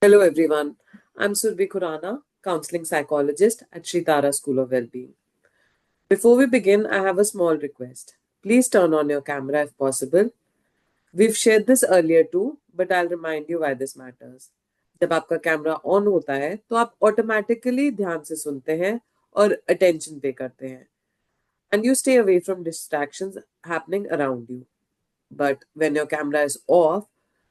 Hello everyone. I'm Surbhi Khurana, counseling psychologist at Shritara School of Wellbeing. Before we begin, I have a small request. Please turn on your camera if possible. We've shared this earlier too, but I'll remind you why this matters. जब आपका camera on होता है तो आप automatically ध्यान से सुनते हैं और अटेंशन पे करते हैं and you stay away from distractions happening around you. But when your camera is off,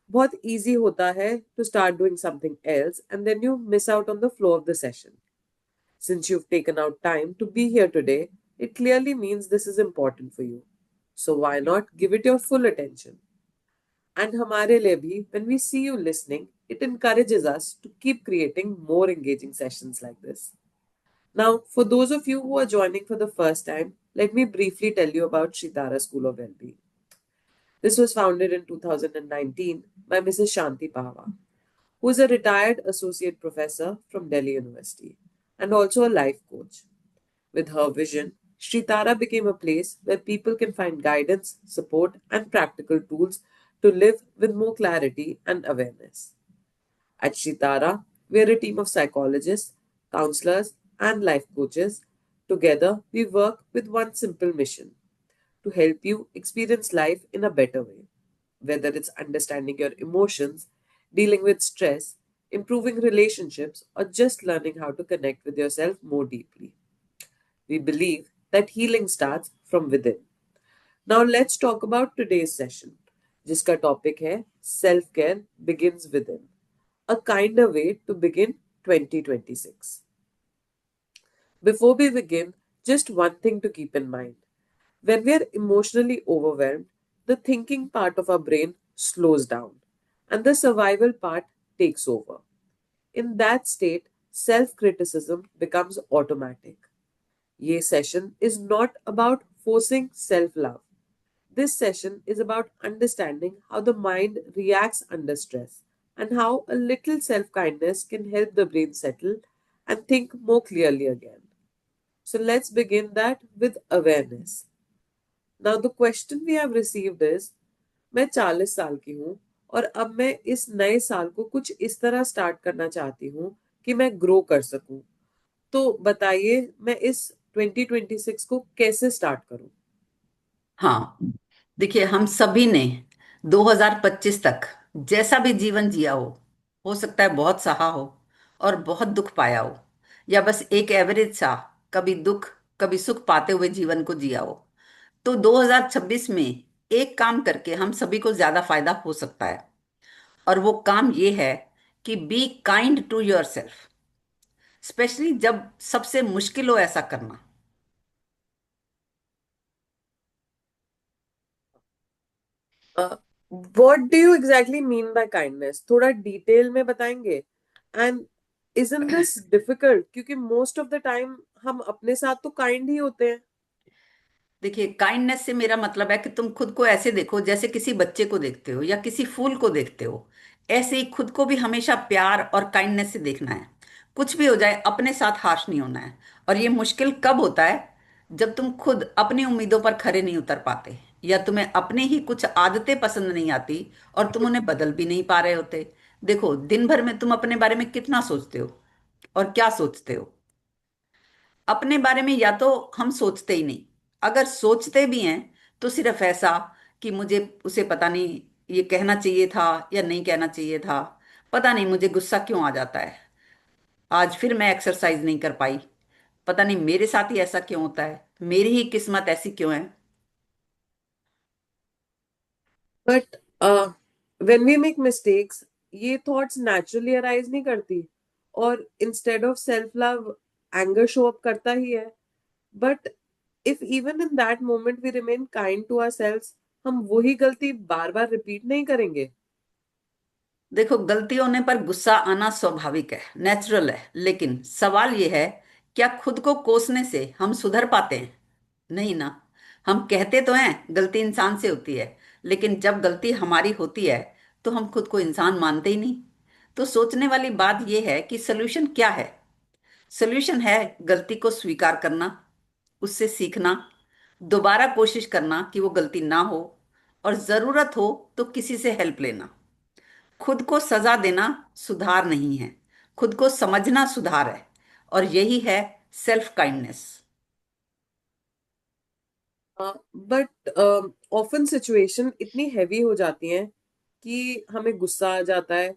बहुत easy होता है to start doing something else and then you miss out on the flow of the session. Since you've taken out time to be here today, it clearly means this is important for you. So why not give it your full attention? And हमारे लिए भी, when we see you listening, it encourages us to keep creating more engaging sessions like this. Now, for those of you who are joining for the first time, let me briefly tell you about Shritara School of Wellbeing. This was founded in 2019 by Mrs. Shanti Pahwa, who is a retired associate professor from Delhi University and also a life coach. With her vision, Sri Tara became a place where people can find guidance, support, and practical tools to live with more clarity and awareness. At Sri Tara, we are a team of psychologists, counselors, and life coaches. Together, we work with one simple mission to help you experience life in a better way. Whether it's understanding your emotions, dealing with stress, improving relationships, or just learning how to connect with yourself more deeply. We believe that healing starts from within. Now let's talk about today's session, जिसका topic है Self Care Begins Within, a kinder way to begin 2026. Before we begin, just one thing to keep in mind. When we are emotionally overwhelmed, the thinking part of our brain slows down and the survival part takes over. In that state, self criticism becomes automatic. This session is not about forcing self love. This session is about understanding how the mind reacts under stress and how a little self kindness can help the brain settle and think more clearly again. So let's begin that with awareness. Now the question we have received is, मैं 40 साल की हूँ और अब मैं इस नए साल को कुछ इस तरह स्टार्ट करना चाहती हूँ कि मैं ग्रो कर सकूं। तो बताइए मैं इस 2026 को कैसे स्टार्ट करूं? हाँ। देखिए, हम सभी ने 2025 तक जैसा भी जीवन जिया हो सकता है बहुत सहा हो और बहुत दुख पाया हो, या बस एक एवरेज सा कभी दुख कभी सुख पाते हुए जीवन को जिया हो। तो 2026 में एक काम करके हम सभी को ज्यादा फायदा हो सकता है, और वो काम ये है कि be kind to yourself, specially जब सबसे मुश्किल हो ऐसा करना। What do you exactly mean by kindness? थोड़ा डिटेल में बताएंगे? एंड इजंट दिस डिफिकल्ट, क्योंकि मोस्ट ऑफ द टाइम हम अपने साथ तो काइंड ही होते हैं। देखिए, काइंडनेस से मेरा मतलब है कि तुम खुद को ऐसे देखो जैसे किसी बच्चे को देखते हो या किसी फूल को देखते हो। ऐसे ही खुद को भी हमेशा प्यार और काइंडनेस से देखना है। कुछ भी हो जाए अपने साथ हार्श नहीं होना है। और ये मुश्किल कब होता है? जब तुम खुद अपनी उम्मीदों पर खरे नहीं उतर पाते, या तुम्हें अपने ही कुछ आदतें पसंद नहीं आती और तुम उन्हें बदल भी नहीं पा रहे होते। देखो, दिन भर में तुम अपने बारे में कितना सोचते हो और क्या सोचते हो? अपने बारे में या तो हम सोचते ही नहीं, अगर सोचते भी हैं तो सिर्फ ऐसा कि मुझे उसे पता नहीं ये कहना चाहिए था या नहीं कहना चाहिए था, पता नहीं मुझे गुस्सा क्यों आ जाता है, आज फिर मैं एक्सरसाइज नहीं कर पाई, पता नहीं मेरे साथ ही ऐसा क्यों होता है, मेरी ही किस्मत ऐसी क्यों है। But when we make mistakes, ये थॉट्स नेचुरली अराइज नहीं करती और instead of self love anger show up करता ही है। But if even in that moment we remain kind to ourselves, हम वही गलती बार बार रिपीट नहीं करेंगे। देखो, गलती होने पर गुस्सा आना स्वाभाविक है, नेचुरल है, लेकिन सवाल यह है, क्या खुद को कोसने से हम सुधर पाते हैं? नहीं ना। हम कहते तो हैं गलती इंसान से होती है, लेकिन जब गलती हमारी होती है तो हम खुद को इंसान मानते ही नहीं। तो सोचने वाली बात यह है कि सोल्यूशन क्या है। सोल्यूशन है गलती को स्वीकार करना, उससे सीखना, दोबारा कोशिश करना कि वो गलती ना हो, और जरूरत हो तो किसी से हेल्प लेना। खुद को सजा देना सुधार नहीं है, खुद को समझना सुधार है। और यही है self kindness. But often situation इतनी हैवी हो जाती हैं कि हमें गुस्सा आ जाता है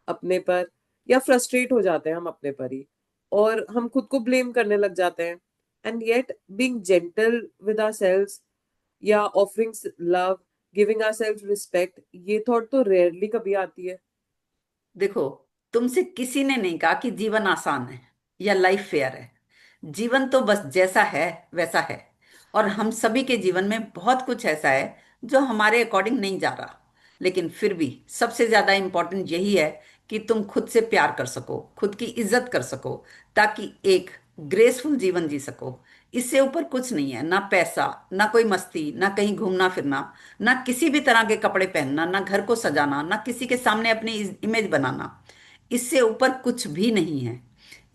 अपने पर, या फ्रस्ट्रेट हो जाते हैं हम अपने पर ही, और हम खुद को ब्लेम करने लग जाते हैं। And yet being gentle with ourselves या offering love, giving ourselves respect, ये थॉट तो रेयरली कभी आती है। देखो, तुमसे किसी ने नहीं कहा कि जीवन आसान है या लाइफ फेयर है। जीवन तो बस जैसा है वैसा है। और हम सभी के जीवन में बहुत कुछ ऐसा है जो हमारे अकॉर्डिंग नहीं जा रहा। लेकिन फिर भी सबसे ज्यादा इंपॉर्टेंट यही है कि तुम खुद से प्यार कर सको, खुद की इज्जत कर सको, ताकि एक ग्रेसफुल जीवन जी सको। इससे ऊपर कुछ नहीं है, ना पैसा, ना कोई मस्ती, ना कहीं घूमना फिरना, ना किसी भी तरह के कपड़े पहनना, ना घर को सजाना, ना किसी के सामने अपनी इमेज बनाना। इससे ऊपर कुछ भी नहीं है।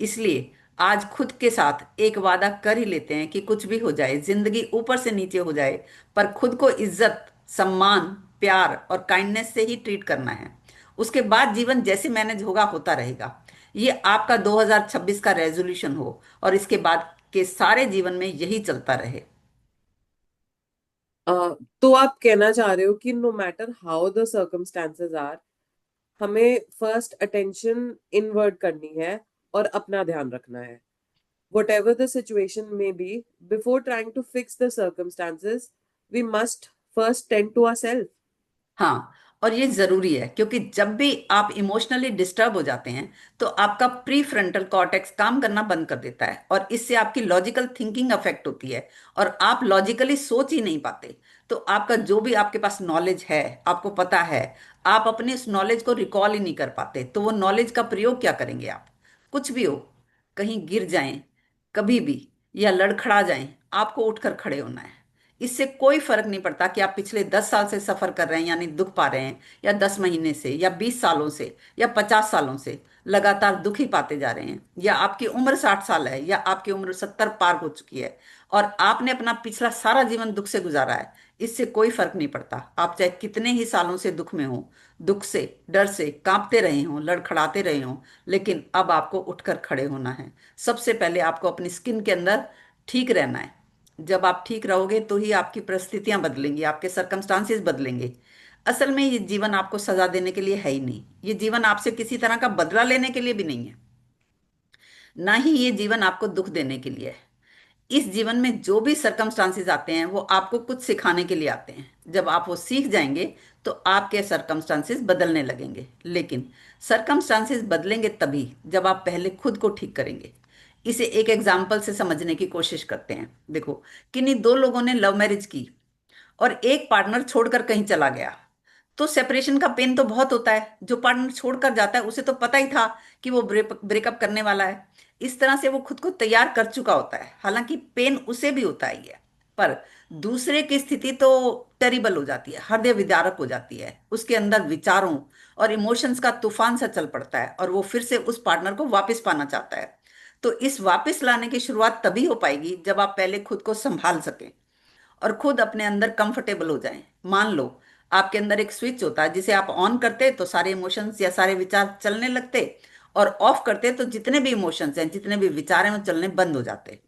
इसलिए आज खुद के साथ एक वादा कर ही लेते हैं कि कुछ भी हो जाए, जिंदगी ऊपर से नीचे हो जाए, पर खुद को इज्जत, सम्मान, प्यार और काइंडनेस से ही ट्रीट करना है। उसके बाद जीवन जैसे मैनेज होगा होता रहेगा। ये आपका 2026 का रेजोल्यूशन हो और इसके बाद के सारे जीवन में यही चलता रहे। तो आप कहना चाह रहे हो कि no matter how the circumstances are, हमें फर्स्ट अटेंशन इनवर्ड करनी है और अपना ध्यान रखना है। Whatever the situation may be, before trying to fix the circumstances, we must first tend to ourselves. हाँ, और ये जरूरी है क्योंकि जब भी आप इमोशनली डिस्टर्ब हो जाते हैं तो आपका प्री फ्रंटल कॉर्टेक्स काम करना बंद कर देता है और इससे आपकी लॉजिकल थिंकिंग अफेक्ट होती है और आप लॉजिकली सोच ही नहीं पाते। तो आपका जो भी आपके पास नॉलेज है, आपको पता है, आप अपने उस नॉलेज को रिकॉल ही नहीं कर पाते। तो वो नॉलेज का प्रयोग क्या करेंगे आप? कुछ भी हो, कहीं गिर जाएं कभी भी या लड़खड़ा जाएं, आपको उठकर खड़े होना है। इससे कोई फर्क नहीं पड़ता कि आप पिछले 10 साल से सफर कर रहे हैं यानी दुख पा रहे हैं, या 10 महीने से, या 20 सालों से, या 50 सालों से लगातार दुख ही पाते जा रहे हैं, या आपकी उम्र 60 साल है, या आपकी उम्र 70 पार हो चुकी है और आपने अपना पिछला सारा जीवन दुख से गुजारा है। इससे कोई फर्क नहीं पड़ता, आप चाहे कितने ही सालों से दुख में हो, दुख से, डर से कांपते रहे हों, लड़खड़ाते रहे हों, लेकिन अब आपको उठकर खड़े होना है। सबसे पहले आपको अपनी स्किन के अंदर ठीक रहना है। जब आप ठीक रहोगे तो ही आपकी परिस्थितियां बदलेंगी, आपके सरकमस्टांसेस बदलेंगे। असल में ये जीवन आपको सजा देने के लिए है ही नहीं, ये जीवन आपसे किसी तरह का बदला लेने के लिए भी नहीं है, ना ही ये जीवन आपको दुख देने के लिए है। इस जीवन में जो भी सरकमस्टांसेस आते हैं वो आपको कुछ सिखाने के लिए आते हैं। जब आप वो सीख जाएंगे तो आपके सरकमस्टांसेस बदलने लगेंगे। लेकिन सरकमस्टांसेस बदलेंगे तभी जब आप पहले खुद को ठीक करेंगे। इसे एक एग्जाम्पल से समझने की कोशिश करते हैं। देखो, किन्हीं दो लोगों ने लव मैरिज की और एक पार्टनर छोड़कर कहीं चला गया, तो सेपरेशन का पेन तो बहुत होता है। जो पार्टनर छोड़कर जाता है उसे तो पता ही था कि वो ब्रेकअप करने वाला है। इस तरह से वो खुद को तैयार कर चुका होता है, हालांकि पेन उसे भी होता ही है। पर दूसरे की स्थिति तो टेरिबल हो जाती है, हृदय विदारक हो जाती है। उसके अंदर विचारों और इमोशंस का तूफान सा चल पड़ता है और वो फिर से उस पार्टनर को वापस पाना चाहता है। तो इस वापस लाने की शुरुआत तभी हो पाएगी जब आप पहले खुद को संभाल सकें और खुद अपने अंदर कंफर्टेबल हो जाएं। मान लो आपके अंदर एक स्विच होता है, जिसे आप ऑन करते तो सारे इमोशंस या सारे विचार चलने लगते, और ऑफ करते तो जितने भी इमोशंस हैं, जितने भी विचार हैं, वो चलने बंद हो जाते।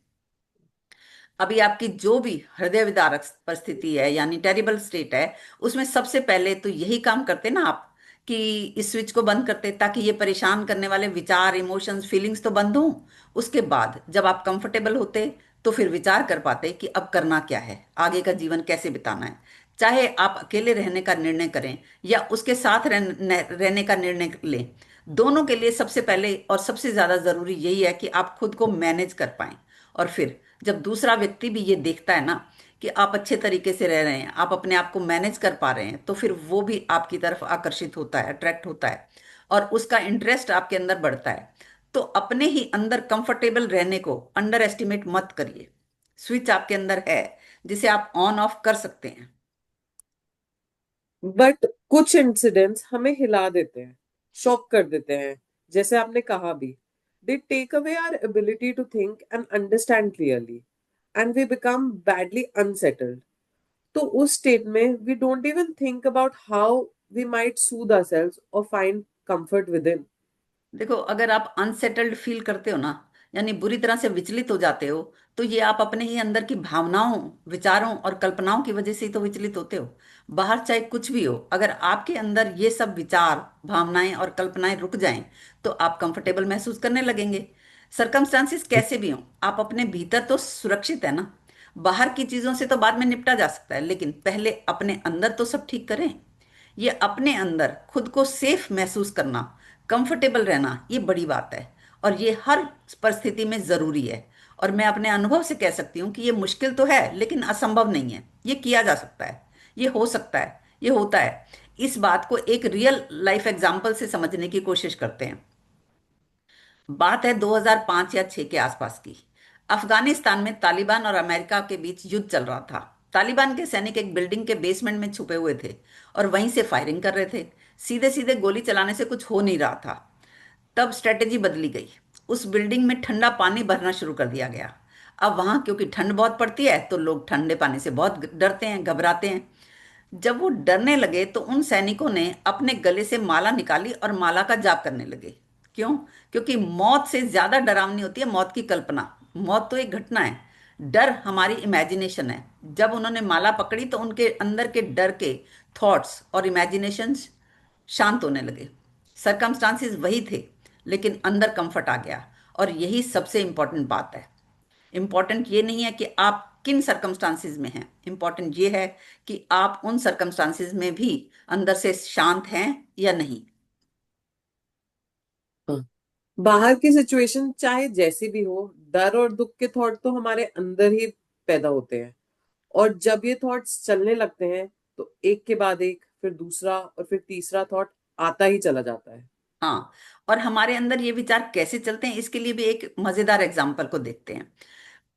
अभी आपकी जो भी हृदय विदारक परिस्थिति है यानी टेरिबल स्टेट है, उसमें सबसे पहले तो यही काम करते ना आप, कि इस स्विच को बंद करते ताकि ये परेशान करने वाले विचार, इमोशंस, फीलिंग्स तो बंद हों। उसके बाद जब आप कंफर्टेबल होते तो फिर विचार कर पाते कि अब करना क्या है, आगे का जीवन कैसे बिताना है। चाहे आप अकेले रहने का निर्णय करें या उसके साथ रहने का निर्णय लें, दोनों के लिए सबसे पहले और सबसे ज्यादा जरूरी यही है कि आप खुद को मैनेज कर पाएं। और फिर जब दूसरा व्यक्ति भी ये देखता है ना कि आप अच्छे तरीके से रह रहे हैं, आप अपने आप को मैनेज कर पा रहे हैं, तो फिर वो भी आपकी तरफ आकर्षित होता है, अट्रैक्ट होता है, और उसका इंटरेस्ट आपके अंदर बढ़ता है। तो अपने ही अंदर कंफर्टेबल रहने को अंडर एस्टिमेट मत करिए। स्विच आपके अंदर है जिसे आप ऑन ऑफ कर सकते हैं। बट कुछ इंसिडेंट्स हमें हिला देते हैं, शॉक कर देते हैं, जैसे आपने कहा भी। They take away our ability to think and understand clearly, and we become badly unsettled. तो उस स्टेट में we don't even think about how we might soothe ourselves or find comfort within. देखो, अगर आप अनसेटल्ड फील करते हो ना, यानी बुरी तरह से विचलित हो जाते हो, तो ये आप अपने ही अंदर की भावनाओं, विचारों और कल्पनाओं की वजह से ही तो विचलित होते हो। बाहर चाहे कुछ भी हो, अगर आपके अंदर ये सब विचार, भावनाएं और कल्पनाएं रुक जाएं, तो आप कंफर्टेबल महसूस करने लगेंगे। सरकमस्टांसिस कैसे भी हो, आप अपने भीतर तो सुरक्षित है ना। बाहर की चीजों से तो बाद में निपटा जा सकता है, लेकिन पहले अपने अंदर तो सब ठीक करें। ये अपने अंदर खुद को सेफ महसूस करना, कंफर्टेबल रहना, ये बड़ी बात है। और ये हर परिस्थिति में जरूरी है। और मैं अपने अनुभव से कह सकती हूँ कि ये मुश्किल तो है, लेकिन असंभव नहीं है। ये किया जा सकता है, ये हो सकता है, ये होता है। इस बात को एक रियल लाइफ एग्जाम्पल से समझने की कोशिश करते हैं। बात है 2005 या 6 के आसपास की। अफगानिस्तान में तालिबान और अमेरिका के बीच युद्ध चल रहा था। तालिबान के सैनिक एक बिल्डिंग के बेसमेंट में छुपे हुए थे और वहीं से फायरिंग कर रहे थे। सीधे सीधे गोली चलाने से कुछ हो नहीं रहा था। तब स्ट्रेटेजी बदली गई। उस बिल्डिंग में ठंडा पानी भरना शुरू कर दिया गया। अब वहां क्योंकि ठंड बहुत पड़ती है, तो लोग ठंडे पानी से बहुत डरते हैं, घबराते हैं। जब वो डरने लगे तो उन सैनिकों ने अपने गले से माला निकाली और माला का जाप करने लगे। क्यों? क्योंकि मौत से ज्यादा डरावनी होती है मौत की कल्पना। मौत तो एक घटना है, डर हमारी इमेजिनेशन है। जब उन्होंने माला पकड़ी तो उनके अंदर के डर के थॉट्स और इमेजिनेशंस शांत होने लगे। सरकमस्टांसिस वही थे, लेकिन अंदर कंफर्ट आ गया। और यही सबसे इंपॉर्टेंट बात है। इंपॉर्टेंट ये नहीं है कि आप किन सरकमस्टांसिस में हैं, इंपॉर्टेंट ये है कि आप उन सरकमस्टांसिस में भी अंदर से शांत हैं या नहीं। हाँ, बाहर की सिचुएशन चाहे जैसी भी हो, डर और दुख के थॉट तो हमारे अंदर ही पैदा होते हैं। और जब ये थॉट्स चलने लगते हैं, तो एक के बाद एक, फिर दूसरा और फिर तीसरा थॉट आता ही चला जाता है। हाँ, और हमारे अंदर ये विचार कैसे चलते हैं, इसके लिए भी एक मजेदार एग्जाम्पल को देखते हैं।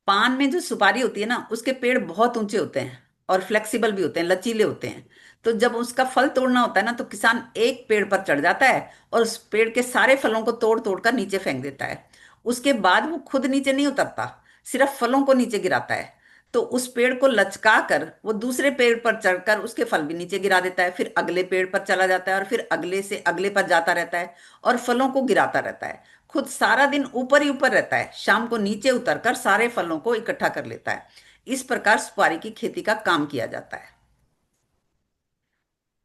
पान में जो सुपारी होती है ना, उसके पेड़ बहुत ऊंचे होते हैं और फ्लेक्सिबल भी होते हैं, लचीले होते हैं। तो जब उसका फल तोड़ना होता है ना, तो किसान एक पेड़ पर चढ़ जाता है और उस पेड़ के सारे फलों को तोड़ तोड़ कर नीचे फेंक देता है। उसके बाद वो खुद नीचे नहीं उतरता, सिर्फ फलों को नीचे गिराता है। तो उस पेड़ को लचका कर वो दूसरे पेड़ पर चढ़कर उसके फल भी नीचे गिरा देता है, फिर अगले पेड़ पर चला जाता है और फिर अगले से अगले पर जाता रहता है और फलों को गिराता रहता है। खुद सारा दिन ऊपर ही ऊपर रहता है, शाम को नीचे उतरकर सारे फलों को इकट्ठा कर लेता है। इस प्रकार सुपारी की खेती का काम किया जाता है।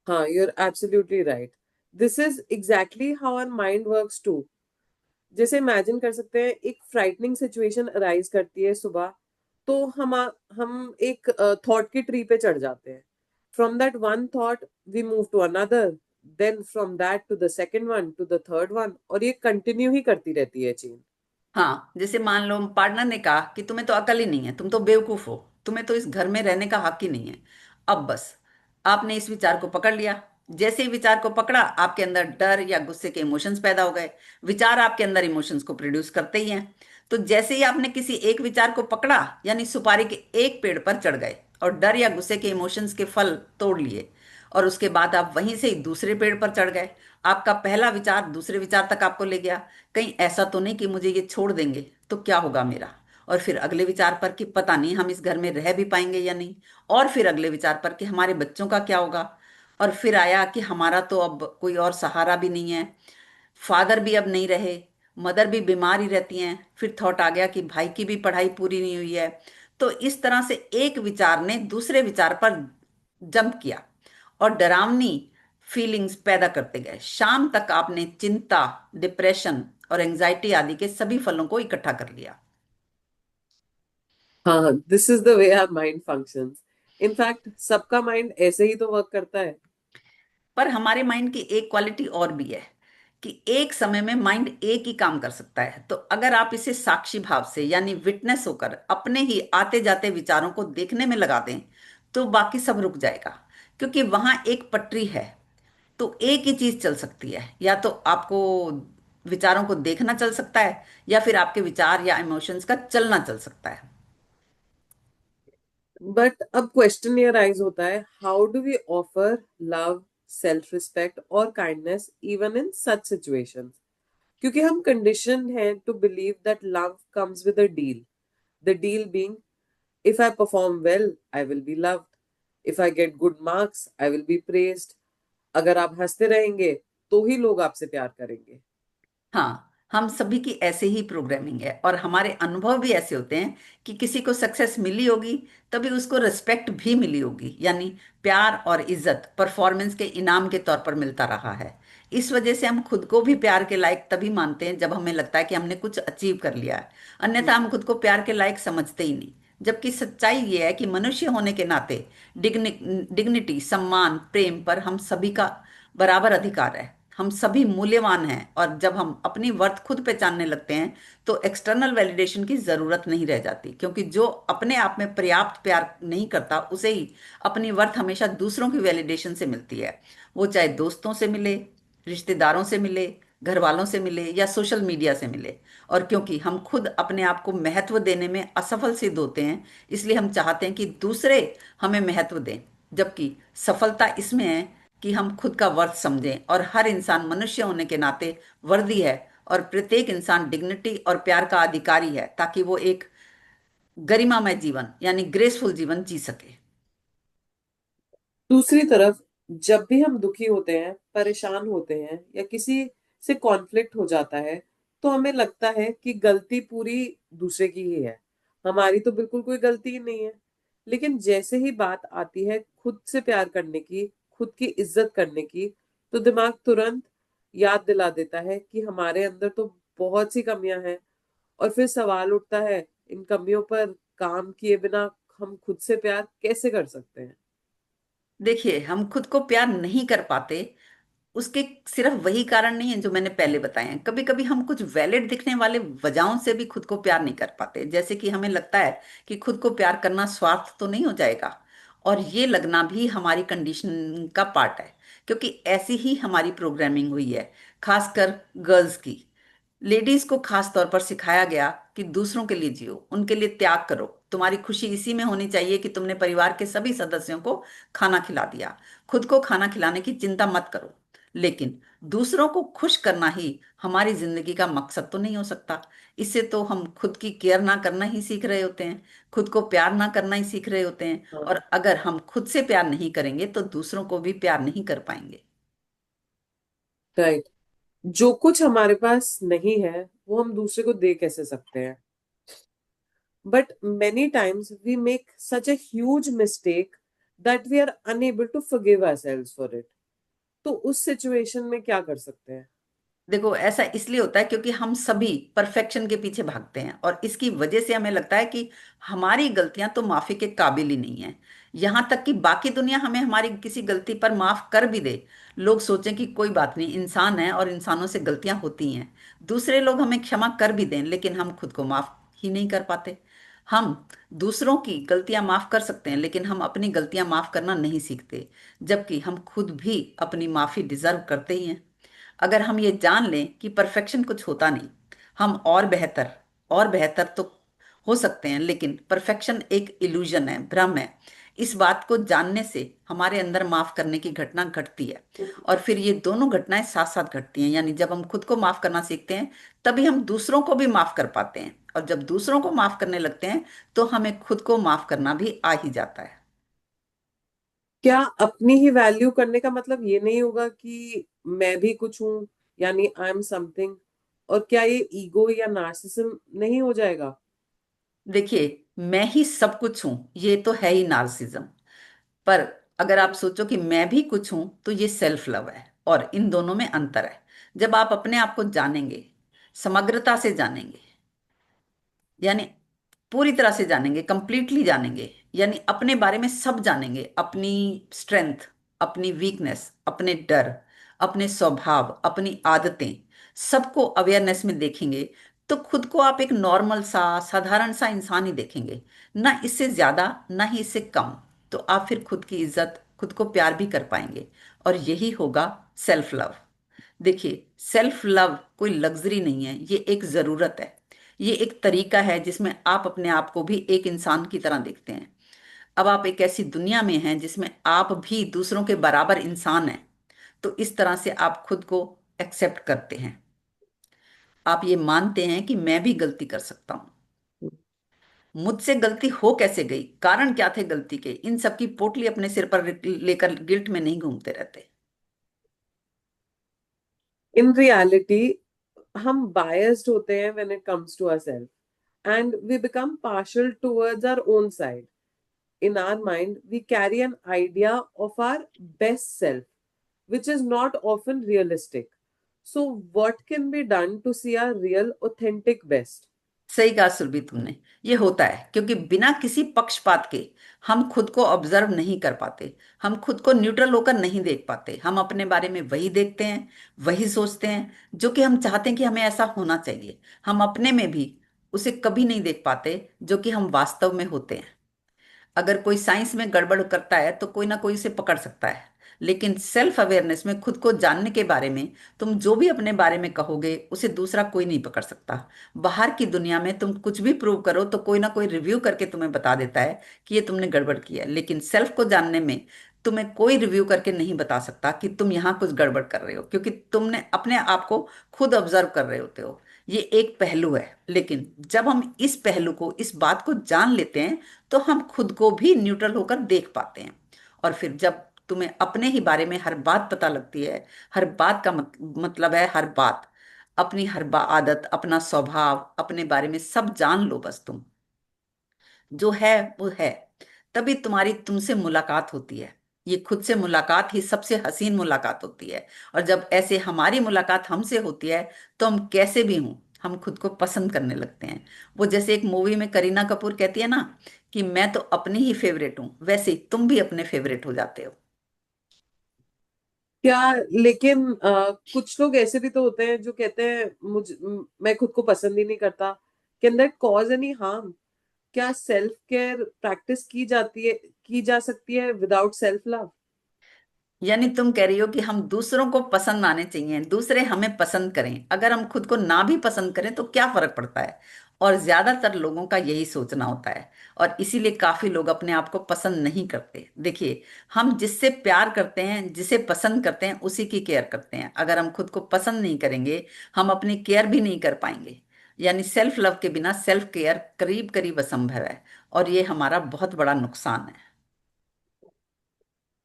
हाँ, you're absolutely right. This is exactly how our mind works too. जैसे इमेजिन कर सकते हैं, एक फ्राइटनिंग सिचुएशन अराइज करती है सुबह, तो हम एक थॉट की ट्री पे चढ़ जाते हैं। From that one thought we move to another, then from that to the second one, to the third one, और ये कंटिन्यू ही करती रहती है चेन। हाँ, जैसे मान लो पार्टनर ने कहा कि तुम्हें तो अकल ही नहीं है, तुम तो बेवकूफ हो, तुम्हें तो इस घर में रहने का हक ही नहीं है। अब बस आपने इस विचार को पकड़ लिया। जैसे ही विचार को पकड़ा, आपके अंदर डर या गुस्से के इमोशंस पैदा हो गए। विचार आपके अंदर इमोशंस को प्रोड्यूस करते ही हैं। तो जैसे ही आपने किसी एक विचार को पकड़ा, यानी सुपारी के एक पेड़ पर चढ़ गए और डर या गुस्से के इमोशंस के फल तोड़ लिए, और उसके बाद आप वहीं से ही दूसरे पेड़ पर चढ़ गए। आपका पहला विचार दूसरे विचार तक आपको ले गया। कहीं ऐसा तो नहीं कि मुझे ये छोड़ देंगे तो क्या होगा मेरा। और फिर अगले विचार पर कि पता नहीं हम इस घर में रह भी पाएंगे या नहीं। और फिर अगले विचार पर कि हमारे बच्चों का क्या होगा। और फिर आया कि हमारा तो अब कोई और सहारा भी नहीं है, फादर भी अब नहीं रहे, मदर भी बीमार ही रहती हैं। फिर थॉट आ गया कि भाई की भी पढ़ाई पूरी नहीं हुई है। तो इस तरह से एक विचार ने दूसरे विचार पर जंप किया और डरावनी फीलिंग्स पैदा करते गए। शाम तक आपने चिंता, डिप्रेशन और एंजाइटी आदि के सभी फलों को इकट्ठा कर लिया। हाँ, this is the way our mind functions. In fact सबका माइंड ऐसे ही तो वर्क करता है। पर हमारे माइंड की एक क्वालिटी और भी है कि एक समय में माइंड एक ही काम कर सकता है। तो अगर आप इसे साक्षी भाव से, यानी विटनेस होकर अपने ही आते जाते विचारों को देखने में लगा दें, तो बाकी सब रुक जाएगा। क्योंकि वहां एक पटरी है, तो एक ही चीज चल सकती है। या तो आपको विचारों को देखना चल सकता है, या फिर आपके विचार या इमोशंस का चलना चल सकता है। बट अब क्वेश्चन ये राइज होता है, how do we offer love, self respect और kindness even in such situations? क्योंकि हम कंडीशन हैं to believe that love comes with a deal, the deal being, if I perform well, I will be loved, if I get good marks, I will be praised, अगर आप हंसते रहेंगे तो ही लोग आपसे प्यार करेंगे। हाँ, हम सभी की ऐसे ही प्रोग्रामिंग है और हमारे अनुभव भी ऐसे होते हैं कि किसी को सक्सेस मिली होगी तभी उसको रिस्पेक्ट भी मिली होगी, यानी प्यार और इज्जत परफॉर्मेंस के इनाम के तौर पर मिलता रहा है। इस वजह से हम खुद को भी प्यार के लायक तभी मानते हैं जब हमें लगता है कि हमने कुछ अचीव कर लिया है। अन्यथा हम खुद को प्यार के लायक समझते ही नहीं। जबकि सच्चाई ये है कि मनुष्य होने के नाते डिग्निटी, सम्मान, प्रेम पर हम सभी का बराबर अधिकार है। हम सभी मूल्यवान हैं और जब हम अपनी वर्थ खुद पहचानने लगते हैं तो एक्सटर्नल वैलिडेशन की जरूरत नहीं रह जाती, क्योंकि जो अपने आप में पर्याप्त प्यार नहीं करता उसे ही अपनी वर्थ हमेशा दूसरों की वैलिडेशन से मिलती है। वो चाहे दोस्तों से मिले, रिश्तेदारों से मिले, घर वालों से मिले या सोशल मीडिया से मिले। और क्योंकि हम खुद अपने आप को महत्व देने में असफल सिद्ध होते हैं, इसलिए हम चाहते हैं कि दूसरे हमें महत्व दें। जबकि सफलता इसमें है कि हम खुद का वर्थ समझें और हर इंसान मनुष्य होने के नाते वर्दी है और प्रत्येक इंसान डिग्निटी और प्यार का अधिकारी है ताकि वो एक गरिमामय जीवन यानी ग्रेसफुल जीवन जी सके। दूसरी तरफ, जब भी हम दुखी होते हैं, परेशान होते हैं या किसी से कॉन्फ्लिक्ट हो जाता है, तो हमें लगता है कि गलती पूरी दूसरे की ही है। हमारी तो बिल्कुल कोई गलती ही नहीं है। लेकिन जैसे ही बात आती है खुद से प्यार करने की, खुद की इज्जत करने की, तो दिमाग तुरंत याद दिला देता है कि हमारे अंदर तो बहुत सी कमियां हैं। और फिर सवाल उठता है, इन कमियों पर काम किए बिना हम खुद से प्यार कैसे कर सकते हैं? देखिए, हम खुद को प्यार नहीं कर पाते, उसके सिर्फ वही कारण नहीं है जो मैंने पहले बताए हैं। कभी कभी हम कुछ वैलिड दिखने वाले वजहों से भी खुद को प्यार नहीं कर पाते, जैसे कि हमें लगता है कि खुद को प्यार करना स्वार्थ तो नहीं हो जाएगा। और ये लगना भी हमारी कंडीशन का पार्ट है, क्योंकि ऐसी ही हमारी प्रोग्रामिंग हुई है, खासकर गर्ल्स की। लेडीज को खास तौर पर सिखाया गया कि दूसरों के लिए जियो, उनके लिए त्याग करो, तुम्हारी खुशी इसी में होनी चाहिए कि तुमने परिवार के सभी सदस्यों को खाना खिला दिया, खुद को खाना खिलाने की चिंता मत करो। लेकिन दूसरों को खुश करना ही हमारी जिंदगी का मकसद तो नहीं हो सकता। इससे तो हम खुद की केयर ना करना ही सीख रहे होते हैं, खुद को प्यार ना करना ही सीख रहे होते हैं। हाँ, और अगर हम खुद से प्यार नहीं करेंगे तो दूसरों को भी प्यार नहीं कर पाएंगे। राइट। जो कुछ हमारे पास नहीं है वो हम दूसरे को दे कैसे सकते हैं? But many times we make such a huge mistake that we are unable to forgive ourselves for it. तो उस सिचुएशन में क्या कर सकते हैं? देखो, ऐसा इसलिए होता है क्योंकि हम सभी परफेक्शन के पीछे भागते हैं और इसकी वजह से हमें लगता है कि हमारी गलतियां तो माफी के काबिल ही नहीं है। यहां तक कि बाकी दुनिया हमें हमारी किसी गलती पर माफ कर भी दे, लोग सोचें कि कोई बात नहीं, इंसान है और इंसानों से गलतियां होती हैं। दूसरे लोग हमें क्षमा कर भी दें लेकिन हम खुद को माफ ही नहीं कर पाते। हम दूसरों की गलतियां माफ कर सकते हैं लेकिन हम अपनी गलतियां माफ करना नहीं सीखते, जबकि हम खुद भी अपनी माफी डिजर्व करते ही हैं। अगर हम ये जान लें कि परफेक्शन कुछ होता नहीं, हम और बेहतर तो हो सकते हैं, लेकिन परफेक्शन एक इल्यूजन है, भ्रम है। इस बात को जानने से हमारे अंदर माफ करने की घटना घटती है। और फिर ये दोनों घटनाएं साथ साथ घटती हैं, यानी जब हम खुद को माफ करना सीखते हैं तभी हम दूसरों को भी माफ कर पाते हैं, और जब दूसरों को माफ करने लगते हैं तो हमें खुद को माफ करना भी आ ही जाता है। क्या अपनी ही वैल्यू करने का मतलब ये नहीं होगा कि मैं भी कुछ हूं, यानी आई एम समथिंग? और क्या ये ईगो या नार्सिसिज्म नहीं हो जाएगा? देखिए, मैं ही सब कुछ हूं, ये तो है ही नार्सिज्म। पर अगर आप सोचो कि मैं भी कुछ हूं तो ये सेल्फ लव है, और इन दोनों में अंतर है। जब आप अपने आप को जानेंगे, समग्रता से जानेंगे, यानी पूरी तरह से जानेंगे, कंप्लीटली जानेंगे, यानी अपने बारे में सब जानेंगे, अपनी स्ट्रेंथ, अपनी वीकनेस, अपने डर, अपने स्वभाव, अपनी आदतें, सबको अवेयरनेस में देखेंगे, तो खुद को आप एक नॉर्मल सा, साधारण सा इंसान ही देखेंगे, ना इससे ज्यादा ना ही इससे कम। तो आप फिर खुद की इज्जत, खुद को प्यार भी कर पाएंगे, और यही होगा सेल्फ लव। देखिए, सेल्फ लव कोई लग्जरी नहीं है, ये एक जरूरत है। ये एक तरीका है जिसमें आप अपने आप को भी एक इंसान की तरह देखते हैं। अब आप एक ऐसी दुनिया में हैं जिसमें आप भी दूसरों के बराबर इंसान हैं, तो इस तरह से आप खुद को एक्सेप्ट करते हैं। आप ये मानते हैं कि मैं भी गलती कर सकता हूं। मुझसे गलती हो कैसे गई, कारण क्या थे गलती के, इन सब की पोटली अपने सिर पर लेकर गिल्ट में नहीं घूमते रहते। In reality, हम biased होते हैं when it comes to ourselves, and we become partial towards our own side. In our mind, we carry an idea of our best self, which is not often realistic. So, what can be done to see our real, authentic best? सही कहा सुरभि तुमने। ये होता है क्योंकि बिना किसी पक्षपात के हम खुद को ऑब्जर्व नहीं कर पाते। हम खुद को न्यूट्रल होकर नहीं देख पाते। हम अपने बारे में वही देखते हैं, वही सोचते हैं जो कि हम चाहते हैं कि हमें ऐसा होना चाहिए। हम अपने में भी उसे कभी नहीं देख पाते जो कि हम वास्तव में होते हैं। अगर कोई साइंस में गड़बड़ करता है तो कोई ना कोई उसे पकड़ सकता है, लेकिन सेल्फ अवेयरनेस में, खुद को जानने के बारे में, तुम जो भी अपने बारे में कहोगे उसे दूसरा कोई नहीं पकड़ सकता। बाहर की दुनिया में तुम कुछ भी प्रूव करो तो कोई ना कोई रिव्यू करके तुम्हें बता देता है कि ये तुमने गड़बड़ किया है, लेकिन सेल्फ को जानने में तुम्हें कोई रिव्यू करके नहीं बता सकता कि तुम यहाँ कुछ गड़बड़ कर रहे हो, क्योंकि तुमने अपने आप को खुद ऑब्जर्व कर रहे होते हो। ये एक पहलू है, लेकिन जब हम इस पहलू को, इस बात को जान लेते हैं तो हम खुद को भी न्यूट्रल होकर देख पाते हैं। और फिर जब तुम्हें अपने ही बारे में हर बात पता लगती है, हर बात का मतलब है हर बात, अपनी हर आदत, अपना स्वभाव, अपने बारे में सब जान लो, बस तुम जो है वो है, तभी तुम्हारी तुमसे मुलाकात होती है। ये खुद से मुलाकात ही सबसे हसीन मुलाकात होती है। और जब ऐसे हमारी मुलाकात हमसे होती है तो हम कैसे भी हों, हम खुद को पसंद करने लगते हैं। वो जैसे एक मूवी में करीना कपूर कहती है ना कि मैं तो अपनी ही फेवरेट हूं, वैसे ही तुम भी अपने फेवरेट हो जाते हो। क्या लेकिन कुछ लोग ऐसे भी तो होते हैं जो कहते हैं मैं खुद को पसंद ही नहीं करता। Can that cause any harm? क्या सेल्फ केयर प्रैक्टिस की जा सकती है विदाउट सेल्फ लव? यानी तुम कह रही हो कि हम दूसरों को पसंद आने चाहिए, दूसरे हमें पसंद करें, अगर हम खुद को ना भी पसंद करें तो क्या फर्क पड़ता है? और ज्यादातर लोगों का यही सोचना होता है, और इसीलिए काफी लोग अपने आप को पसंद नहीं करते। देखिए, हम जिससे प्यार करते हैं, जिसे पसंद करते हैं, उसी की केयर करते हैं। अगर हम खुद को पसंद नहीं करेंगे, हम अपनी केयर भी नहीं कर पाएंगे। यानी सेल्फ लव के बिना सेल्फ केयर करीब करीब असंभव है, और ये हमारा बहुत बड़ा नुकसान है।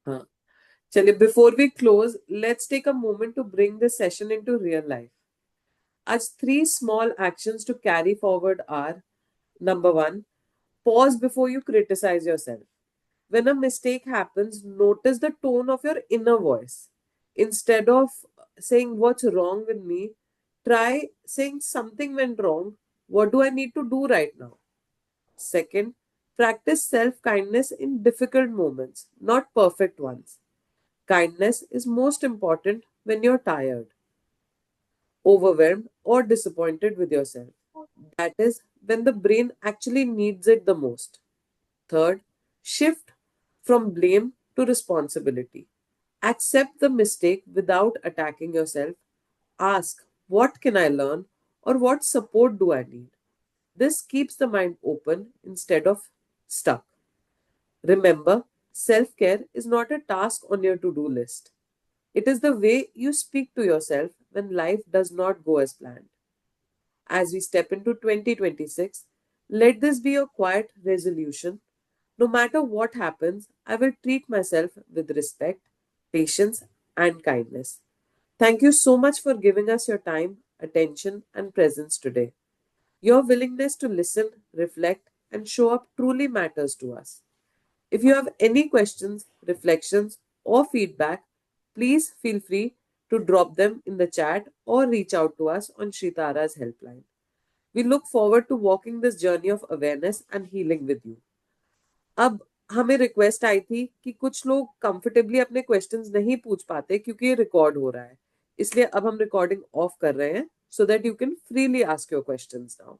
हाँ, चलिए, before we close, let's take a moment to bring this session into real life. आज 3 small actions to carry forward are: number 1, pause before you criticize yourself. When a mistake happens, notice the tone of your inner voice. Instead of saying, "What's wrong with me?" try saying, "Something went wrong. What do I need to do right now?" Second, practice self kindness in difficult moments, not perfect ones. Kindness is most important when you're tired, overwhelmed, or disappointed with yourself. That is when the brain actually needs it the most. Third, shift from blame to responsibility. Accept the mistake without attacking yourself. Ask, "What can I learn?" or "What support do I need?" This keeps the mind open instead of stuck. Remember, self care is not a task on your to do list. It is the way you speak to yourself when life does not go as planned. As we step into 2026, let this be a quiet resolution. No matter what happens, I will treat myself with respect, patience, and kindness. Thank you so much for giving us your time, attention, and presence today. Your willingness to listen, reflect, and show up truly matters to us. If you have any questions, reflections, or feedback, please feel free to drop them in the chat or reach out to us on Shritara's helpline. We look forward to walking this journey of awareness and healing with you. अब हमें request आई थी कि कुछ लोग comfortably अपने questions नहीं पूछ पाते क्योंकि ये रिकॉर्ड हो रहा है, इसलिए अब हम रिकॉर्डिंग ऑफ कर रहे हैं so that you can freely ask your questions now.